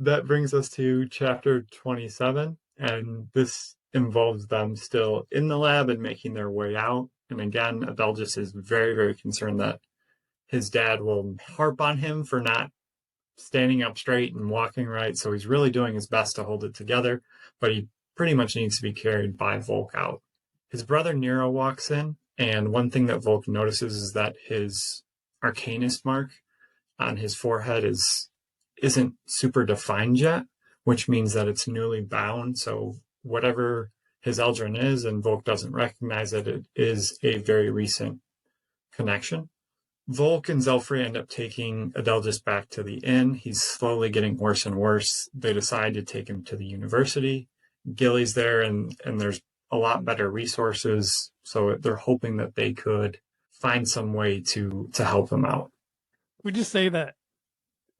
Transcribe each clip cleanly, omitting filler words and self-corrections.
That brings us to chapter 27, and this involves them still in the lab and making their way out. And again, Adelgis is very, very concerned that his dad will harp on him for not standing up straight and walking right. So he's really doing his best to hold it together, but he pretty much needs to be carried by Volk out. His brother Nero walks in, and one thing that Volk notices is that his arcanist mark on his forehead isn't super defined yet, which means that it's newly bound. So whatever his Eldrin is, and Volk doesn't recognize it is a very recent connection. Volk and Zelfrey end up taking Adelgis back to the inn. He's slowly getting worse and worse. They decide to take him to the university. Gillie's there, and there's a lot better resources. So they're hoping that they could find some way to help him out. We just say that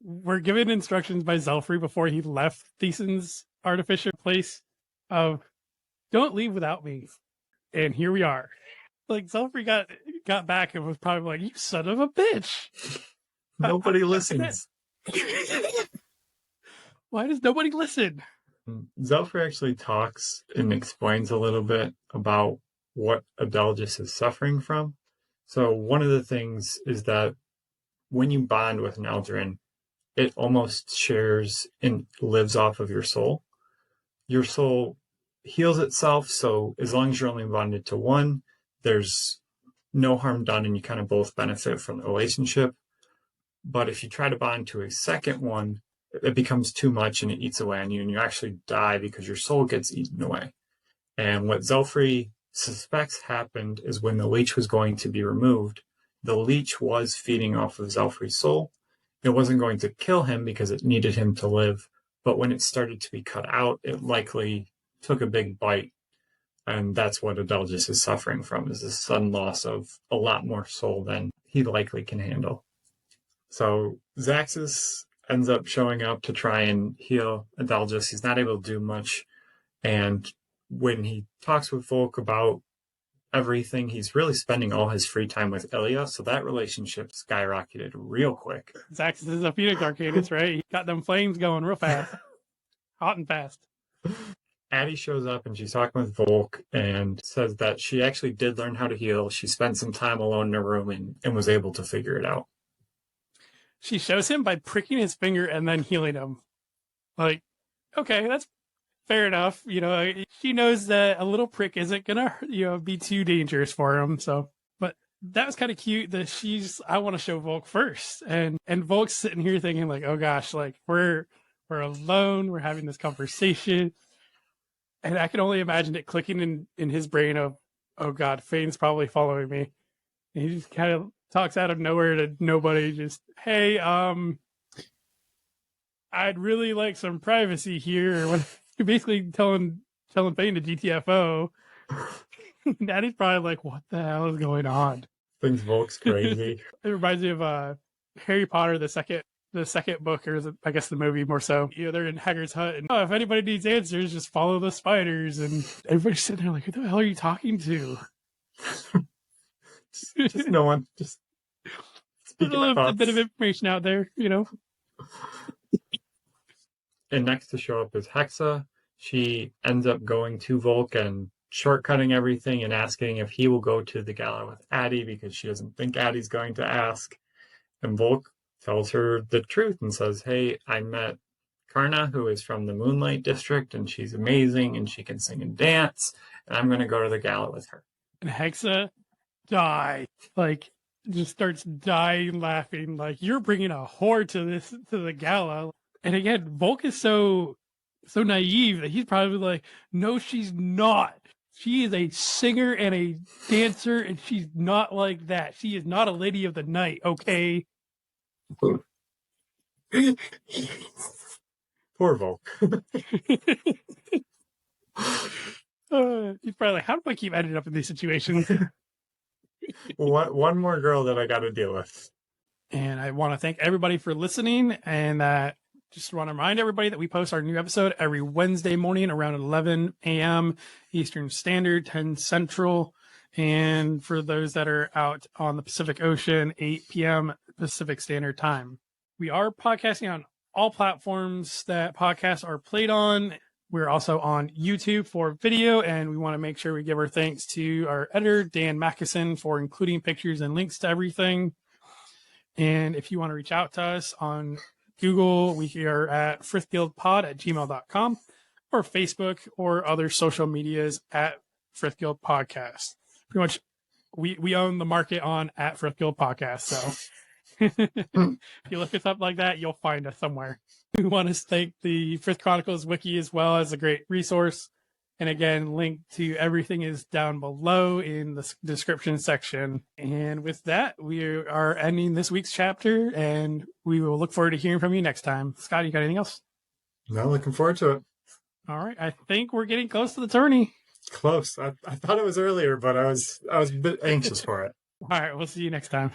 we're given instructions by Zelfrey before he left Thiesen's artificial place of, don't leave without me. And here we are. Like, Zelfrey got back and was probably like, you son of a bitch. Nobody listens. Why does nobody listen? Zelfrey actually talks and explains a little bit about what Adelgis is suffering from. So one of the things is that when you bond with an Eldrin, it almost shares and lives off of your soul. Your soul heals itself, so as long as you're only bonded to one, there's no harm done and you kind of both benefit from the relationship. But if you try to bond to a second one, it becomes too much and it eats away on you, and you actually die because your soul gets eaten away. And what Zelfrey suspects happened is when the leech was going to be removed, the leech was feeding off of Zelfrey's soul. It wasn't going to kill him because it needed him to live, but when it started to be cut out, it likely took a big bite. And that's what Adelgis is suffering from, is a sudden loss of a lot more soul than he likely can handle. So Zaxxas ends up showing up to try and heal Adelgis. He's not able to do much. And when he talks with Volk about everything, he's really spending all his free time with Ilya. So that relationship skyrocketed real quick. Zaxxas is a Phoenix Arcanist, right? He got them flames going real fast. Hot and fast. Addie shows up and she's talking with Volk and says that she actually did learn how to heal. She spent some time alone in her room and was able to figure it out. She shows him by pricking his finger and then healing him. Like, okay, that's fair enough. You know, she knows that a little prick isn't gonna, be too dangerous for him. So, but that was kind of cute that I want to show Volk first. And Volk's sitting here thinking like, oh gosh, like we're alone. We're having this conversation. And I can only imagine it clicking in his brain of, oh God, Fane's probably following me. And he just kind of talks out of nowhere to nobody, just, hey, I'd really like some privacy here. You're basically telling Fane to GTFO. Daddy's probably like, what the hell is going on? Things Volk's crazy. It reminds me of Harry Potter, the second book, or I guess the movie more so. They're in Hagrid's hut, and if anybody needs answers, just follow the spiders. And everybody's sitting there like, who the hell are you talking to? just no one. Just a bit of information out there, And next to show up is Hexa. She ends up going to Volk and shortcutting everything and asking if he will go to the gala with Addie because she doesn't think Addie's going to ask. And Volk tells her the truth and says, hey, I met Karna, who is from the Moonlight District, and she's amazing, and she can sing and dance, and I'm going to go to the gala with her. And Hexa just starts dying laughing, like, you're bringing a whore to the gala. And again, Volk is so naive that he's probably like, no, she's not. She is a singer and a dancer, and she's not like that. She is not a lady of the night, okay? Poor Volk. He's probably like, how do I keep ending up in these situations? One more girl that I got to deal with. And I want to thank everybody for listening, and just want to remind everybody that we post our new episode every Wednesday morning around 11 a.m. Eastern Standard, 10 Central. And for those that are out on the Pacific Ocean, 8 p.m. Pacific Standard Time. We are podcasting on all platforms that podcasts are played on. We're also on YouTube for video, and we want to make sure we give our thanks to our editor, Dan Mackison, for including pictures and links to everything. And if you want to reach out to us on Google, we are at frithguildpod@gmail.com, or Facebook or other social medias at Frith Guild Podcast. Pretty much, we own the market on at Frith Guild Podcast. So if you look us up like that, you'll find us somewhere. We want to thank the Frith Chronicles Wiki as well as a great resource. And again, link to everything is down below in the description section. And with that, we are ending this week's chapter, and we will look forward to hearing from you next time. Scott, you got anything else? No, looking forward to it. All right. I think we're getting close to the tourney. Close. I thought it was earlier, but I was a bit anxious for it. All right. We'll see you next time.